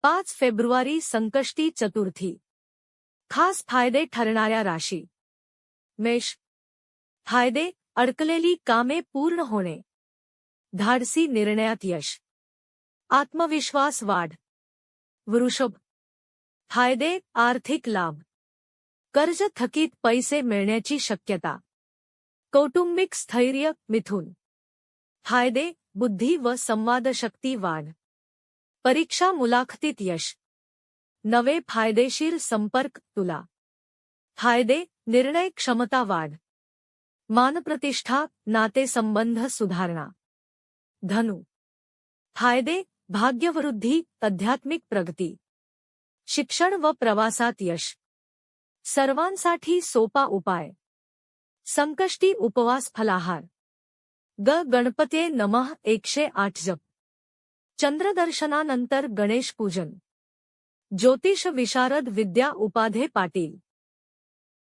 5 February Sankashti Chaturthi. खास फायदे ठरणाऱ्या राशी. मेष. फायदे: अडकलेली कामे पूर्ण होणे. धाडसी निर्णयात यश. आत्मविश्वास वाढ. वृषभ. फायदे: आर्थिक लाभ. कर्ज थकीत पैसे मिळण्याची शक्यता. कौटुंबिक स्थैर्य. मिथुन. फायदे: बुद्धी व संवादशक्ती वाढ. परीक्षा मुलाखतीत यश. नवे फायदेशीर संपर्क. तुला. फायदे: निर्णय क्षमता वाढ. मानप्रतिष्ठा, नातेसंबंध सुधारणा. धनु. फायदे: भाग्यवृद्धी, आध्यात्मिक प्रगती. शिक्षण व प्रवासात यश. सर्वांसाठी सोपा उपाय. संकष्टी उपवास फलाहार. गणपते नमः 108 जप. चंद्रदर्शनानंतर गणेश पूजन. ज्योतिष विशारद विद्या उपाध्ये पाटील.